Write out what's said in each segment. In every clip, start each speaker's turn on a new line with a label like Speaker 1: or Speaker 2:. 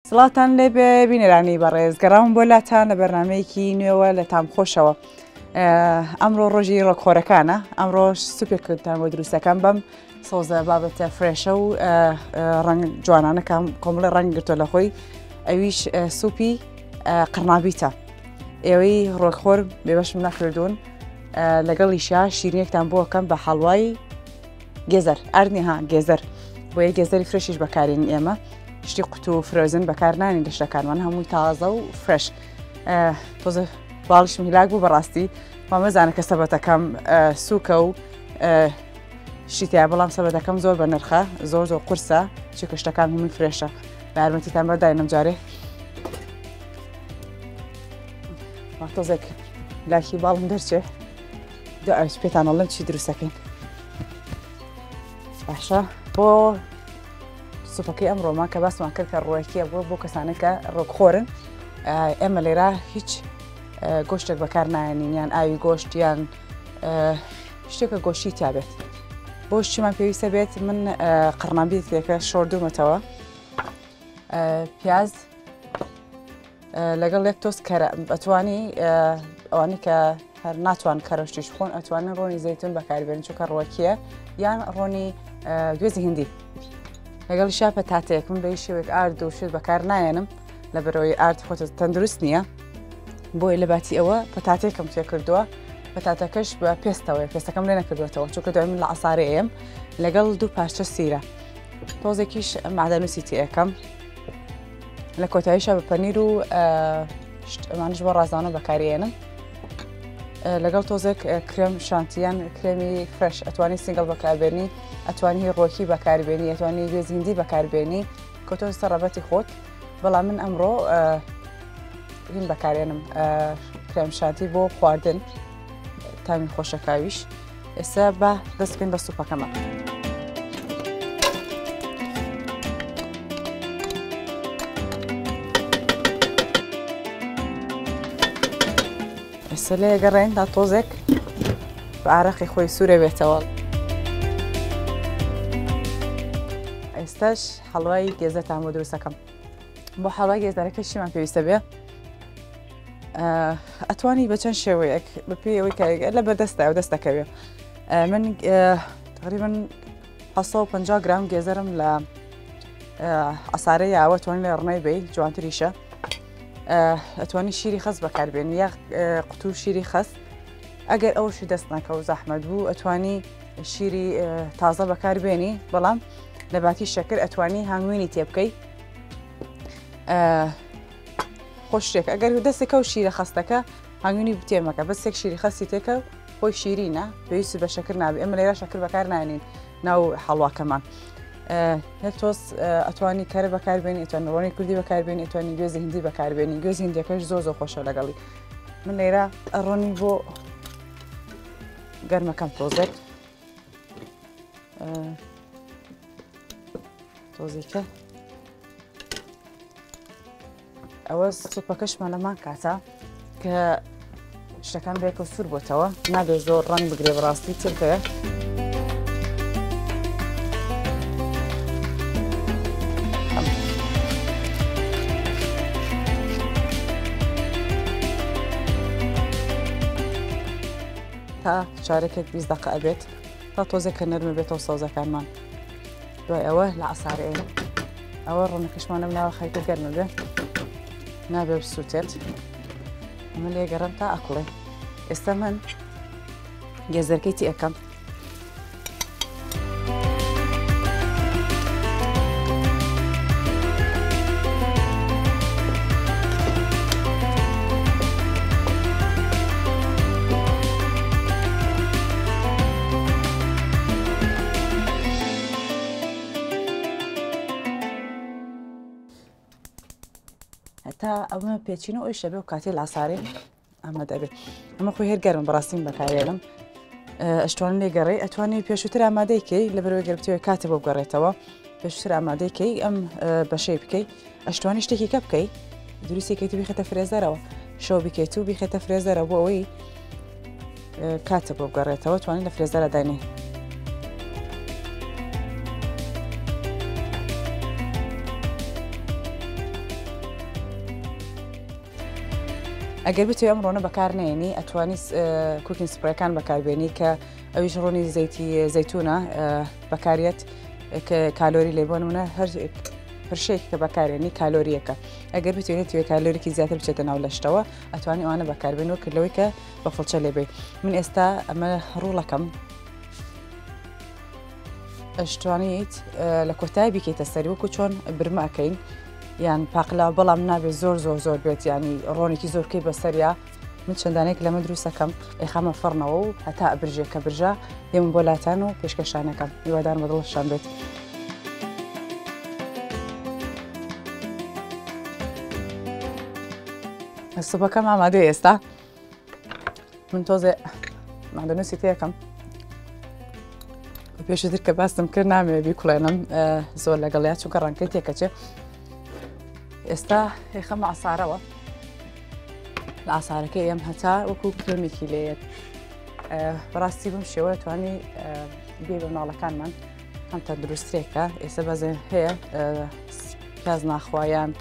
Speaker 1: سڵاتان لێ بینێرانی بەڕێز گەڕام بۆلاتان لە بەرنمەیەکی نوێوە لە تام خۆشەوە. ئەمڕۆ ڕۆژی ڕۆکخۆرەکانە، ئەمڕۆ سوپێکتان بۆ دروستەکەم بەم سۆزە بابەتە فرێشە و ڕەنگ جوانانەکەم کۆمەڵی ڕەنگ گرتۆ لە خۆی، ئەویش سوپی قڕنابیتە. ئێوەی ڕۆکخۆر بێبەشم نەکردوون، لەگەڵیشا شیرینێکتان بۆکەم بە حەڵوای گێزەر، ئەرنی ها گێزەر، بۆ یە گێزەری فرێشیش بەکارین ئێمە. شتی قوت و فرۆزن بەکارنانی لە شتەکانمان هەمووی تازە و فرێش. تۆزە باڵیشم هیلاک بوو بەڕاستی مامەزانە کە سەبەتەکەم سووکە و شتیا، بەڵام سەبەتەکەم زۆر بە نرخە، زۆر قورسە، چ کشتەکان هەمووی فرێشە. بە یارمەتیتان بەداینم جارێ. تۆزێک لاکی باڵم دەرچێ دو ئەوش پێتان ئەڵێم چی دروستەکەین. باشە بۆ سوپەکەی ئەمڕۆمان کە باسمان کرد کە ڕۆیەکیە بۆ کەسانە کە ڕۆکخۆرن، ئێمە لێرە هیچ گۆشتێک بەکار نایەنین، یان ئاوی گۆشت یان شتێکە گۆشتی تیابێت. بۆ شتیمان پێویستە بێت، من قڕنابیتێکە شۆردومەتەوە، پیاز لەگەڵ یەک تۆس کەرە. ئەتوانی ئەوانی کە هەر ناتوان کەرەشتیش بخۆن، ئەتوانن ڕۆنی زەیتون بەکاربێنن چونکە ڕۆکیە، یان ڕۆنی گوێزی هندی. لەگەڵ شا پەتاتەیەک، من بە شێوێک ئارد و شت بەکار نایەنم لە بەرەوەی ئارد خۆتە تەندروست نییە، بۆی لە باتی ئەوە پەتاتێکم تێ کردووە. پەتاتەکەش بە پێستەوەی پێستەکەم لێ نەکردوێتەوە چونکە دوای من لە عەسارێ ئێم، لەگەڵ دوو پارچە سیرە، تۆزێکیش مادەنووسی تێەکەم، لە کۆتاییشە بە پەنیر و ئەمانش بۆ ڕازانە بەکارێنم، لەگەڵ تۆزێک کرێم شانتیان کرێمی فرێش. ئەتوانی سینگڵ بەکاربێنی، ئەتوانی ڕۆکی بەکاربێنی، ئەتوانی گوێزی هندی بەکاربێنی، کە تۆ سەرڕەبەتی خۆت. بەڵام من ئەمڕۆ هین بەکارێنم کرێم شانتی بۆ خواردن، تامی خۆشەکاویش. ئێستا بە دەست بکەین بە سوپەکەمە. ئێستا لێ گەڕێن تا تۆزێک بە ئارەقی خۆی سوورە بێتەوە. ئێستاش حەڵوای گێزەتان بۆ دروستەکەم. بۆ حەڵوای گێزەرەکە چیمان پێویستە بێ؟ ئەتوانی بە چەند شێوەیەک بەپێی ئەوەی کە لە بەردەستە ئەو دەستەکەوێ. من تقریباً 750 گرام گێزەرم لە عەسارەی ئاوە توانی لە ڕنەی بێ، جوانتریشە. ئەتوانی شیری خەس بەکاربێنی، یا قوتو شیری خەس. ئەگەر ئەوشی دەست نەکە و زەحمەت بوو، ئەتوانی شیری تازە بەکاربێنی، بەڵام لە باتی شەکر ئەتوانی هەنگوینی تێ بکەی. خۆشتێک ئەگەر دەستێکە و شیرە خەستەکە هەنگوینی بتێمەکە، بەسێک شیری خەستی تێکە خۆی شیرینە، پێویستی بە شەکر نابێ. ئێمە لێرە شەکر بەکار نایەنین ناو حەڵواکەمان. یەک تۆس ئەتوانی کەرە بەکاربێنی، ئەتوانی ڕۆنی کوردی بەکاربێنی، ئەتوانی گوێزی هندی بەکاربێنی. گوێزی هندیەکەش زۆر خۆشە لەگەڵی. من لێرە ڕۆنی بۆ گەرمەکەم تۆزێک تۆزێکە ئەوە سوپەکەشمان لەمان کاتە کە شتەکان بێکە سوور بۆتەوە، نابێت زۆر ڕەنگ بگرێ بەڕاستی چرکەیە. تا چارێکێک 20 دقیقە ئەبێت تا تۆزێک کە نەرمە بێتەوە سەوزەکانمان. دوای ئەوە لە عەسارەیە ئەوە ڕۆنەکەشمان لەم ناوە خەریکە گەرمە بێ، نابێ بسووتێت. ئەمە لێ گەڕم تا ئەکوڵێ. ئێستا من گێزەرکەی تی ئەەکەم. هەتا ئەمە پێچینە ئەوی شەبێ و کاتی لە عەسارێ ئەمە دەبێت. ئەمە خۆی هێر گەرم بەڕاستیم بەکارێنم. ئەشتوان لێ گەڕێ، ئەتوانی پێشووتر ئامادەیکەی لە بەرەوەی گەربتەوەی کاتێ بۆ بگەڕێتەوە، پێشتر ئامادەیکەی ئەم بەشەی بکەی. ئەشتوانی شتێکی کە بکەی، دروستێکیت و بیخێتە فرێزەرەوە، شەو بکەیت و بیخێتە فرێزەرە بۆ ئەوەی کاتێ بۆ بگەڕێتەوە توانی لە فرێزەرە دانێ. ئەگەر بتوێ ئەم ڕۆنە بەکارنێنی ئەتوانی کوکین سپڕەکان بەکاربێنی کە ئەویش ڕۆنی زەیتونە بەکارێت کالۆری لێبوونە هەر شتێک کە بەکارێنی کالۆریەکە ئەگەر بتوانێت توێ کالۆریکی زیاتر بچێتە ناو لەشتەوە ئەتوانی ئەوانە بەکاربێنەوە کردلەوەی کە بە فڵچە لێبێ من ئێستا ئەمە ڕوڵەکەم ئەشتوانیت لە کۆتایی بکەیتە سەری وەکو چۆن برمەکەین یان پاقلا بەڵام نابێت زۆر بێت ینی ڕۆنێکی زۆرکەی بەسەریا من چەندانێک لەمە دروستەکەم ئەیخامە فڕنەوە و هەتا ئەبرژێ کە برژە دێمە بۆلاتان و پێشکەشانەکەم هیوادار بەدڵشان بێت. سوپەکەم ئامادەیە ئێستا من تۆزێ مادەنووسی تێکەم پێشتر کە باستم کرد نامەوێت بیکوڵێنم زۆر لەگەڵیا چونکە ڕەنگەی تێکەچێ ئێستا هێخەمە عسارەوە لە ئاسارەکەی ئەم هەتا وەکو کرێمێکی لێت بەڕاستی بم شێوە توانی بێ بە ماڵەکانمان هەم تەندروستێکە ئێستا بەزێ هەیە پیاز ناخوایان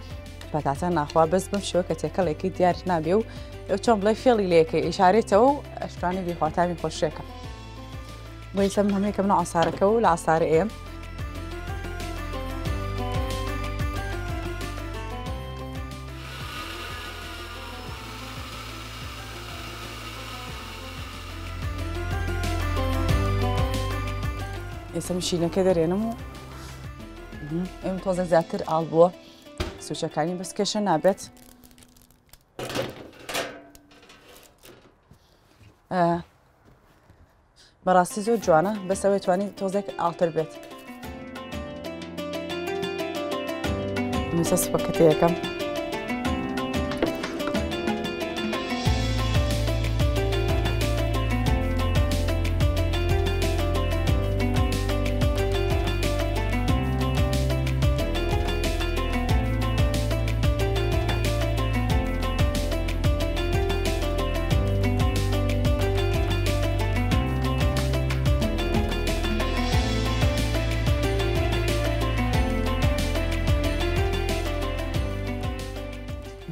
Speaker 1: پەتاتە ناخوا بەس بم شێوە کە تێکەڵێکی دیاری نابێ و چۆن بڵێ فێڵی لەیەکەی ئیشارێتەوە و ئەشتوانی بیخواتامی خۆشێکە بۆ ئێستا من هەمێکە منە ئاسارەکە و لە ئاسارە ئێم ئێستا شینەکە دەرێنم و ئێمە تۆزە زیاتر ئاڵ بووە سوچەکانی بەس کێشە نابێت بەڕاستی زۆر جوانە بەسەوەی توانی تۆزێک ئاڵتر بێت نووسە سوپەکەتەیەکەم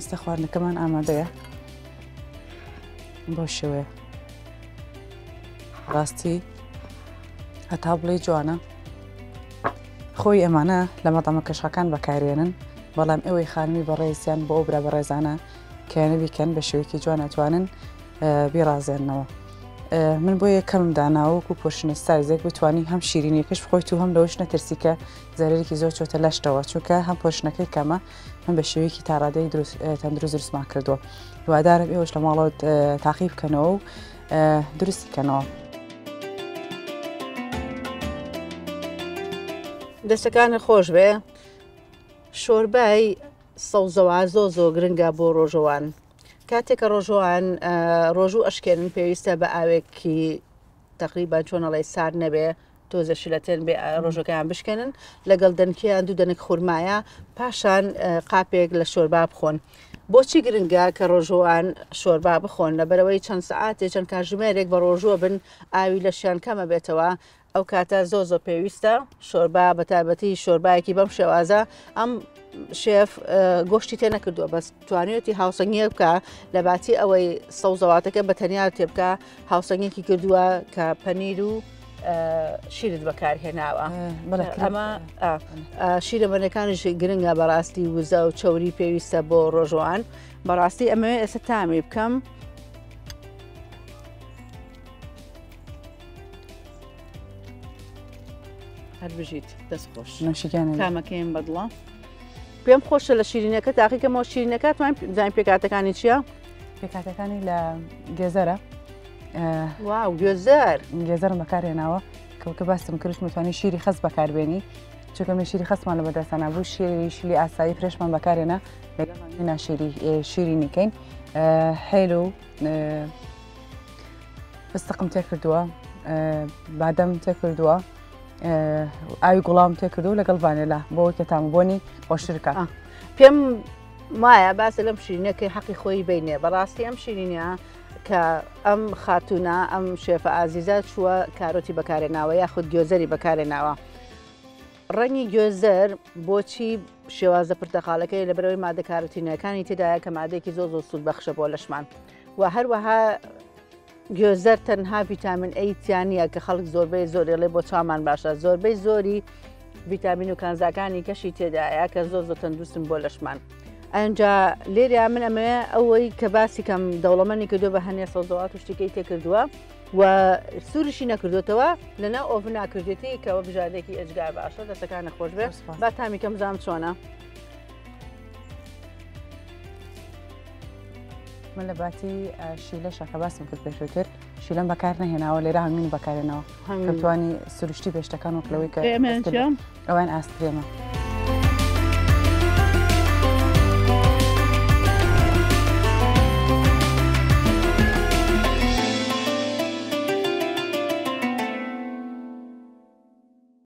Speaker 1: ئێستا خواردنەکەمان ئامادەیە بۆ شێوەیە ڕاستی هەتا بڵێ جوانە خۆی ئەمانە لە مەتەمە کەشەکان بەکارێنن بەڵام ئێوەی خانمی بەڕێزیان بۆ ئەو برا بەڕێزانە کەیانە بیکەن بە شێوەیەکی جوان ئەتوانن بیڕازێننەوە من بۆ یەکەم داناوەکو پۆشنە سایزێک بتوانی هەم شیرینیەکەش بخۆیت و هەم لەوەش نەترسی کە زەرێکی زۆر چۆتە لەشتەوە چونکە هەم پۆشنەکەی کەمە هەم بە شێوەیەکی تاڕادەی تەندروست دروستمان کردووە هیوادارم ئێوەش لە ماڵەوە تاقی بکەنەوە و دروستی بکەنەوە.
Speaker 2: دەستەکانت خۆش بێ شۆربای سەوزەوە زۆ گرنگە بۆ ڕۆژەوان کاتێککە ڕۆژەوان ڕۆژوو ئەشکێنن پێویستە بە ئاوێکی تقریبان چۆنەڵی سار نەبێ تۆزە شلەتێن بێ ڕۆژەکەیان بشکێنن لەگەڵ دەنکیان دوو دەنک خورمایە پاشان قاپێک لە شۆربا بخۆن. بۆچی گرنگە کە ڕۆژەوان شۆربا بخۆن لەبەرەوەی چەند سەعاتێ چەند کاتژمێرێک بە ڕۆژوە بن ئاوی لەشیان کەمە بێتەوە ئەو کاتە زۆ پێویستە شۆربا بە تایبەتی شۆربایەکی بەم شێوازە ئەم شێف گۆشتی تێ نەکردووە بەس توانێتی هاوسەنگی بکە لە باتی ئەوەی سەوزەواتەکە بە تەنیا تێ بکە هاوسەنگێکی کردووە کە پەنیر و شیرت بەکارهێناوە ئەمە شیرە بەنەکانیش گرنگە بەڕاستی وزە و چۆری پێویستە بۆ ڕۆژوان بەڕاستی ئەمەوێ ئێستا تامی بکەم هەر بژیت دەست خۆش تامەکەیم بەدڵە پێم خۆشە لە شیرینەکە تاقیکەمەوە شیرینەکەتمان زانین پێکاتەکانی چییە؟
Speaker 1: پێکاتەکانی لە گێزەرە
Speaker 2: واو گێزەرم بەکارهێناوە
Speaker 1: کەوکە باستم کرد متوانی شیری خەس بەکاربێنی چونکە من شیری خەسمان لە بەدەستانە بوو شیلی ئاسایی فرێشمان بەکارێنە لەگەڵ شیرینیکەین هەیل و فستقم تێ کردووە بادەم تێ کردووە ئاوی گوڵام تێ کردو لەگەڵ ڤانێلا بۆ کە تامبۆنی خۆشترکە
Speaker 2: پێم وایە باسە لەم شیرینەکەی حەقی خۆی بینێ بەڕاستی ئەم شیرینە کە ئەم خاتونە ئەم شێفە ئازیزە چووە کارۆتی بەکارێناوە یاخود گۆزەری بەکارێناوە ڕەنگی گوێزەر بۆچی شێوازە پرتەقالەکەی لە بەرەوەی مادە کاروتینەکانی تێدایە کە مادێکی زۆر سوود بەخشە بۆ لەشمان و هەروەها گوێزەر تەنها ڤیتامین ئەی تیانە کە خەڵک زۆربەی زۆرێڵێ بۆ چامان باشە زۆربەی زۆری ڤیتامین و کانزاکانی کەشی تێدایە کە زۆر تەندروستن بۆ لەشمان. ئەنجا لێریا من ئەمە ئەوەی کە باسی کەم دەوڵەمەنی کردو بە هەنێ سەوزەوات و شتێکی تێکردووە و سوورشی نەکردوێتەوە لەنا ئۆڤن ناکردێتی کەەوە بژارێکی ئەجگار باشە دەستەکانە خۆش بێ با تامی کەم زانام چۆنە.
Speaker 1: من لە باتی شیلە شەکە باسم کرد پێشتر شیلەم بەکار نەهێناوە لێرە هەمین بەکارێنەوە توانی سروشتی بێشتەکان وەکلەوەی کە ئەوان ئاسترێمە.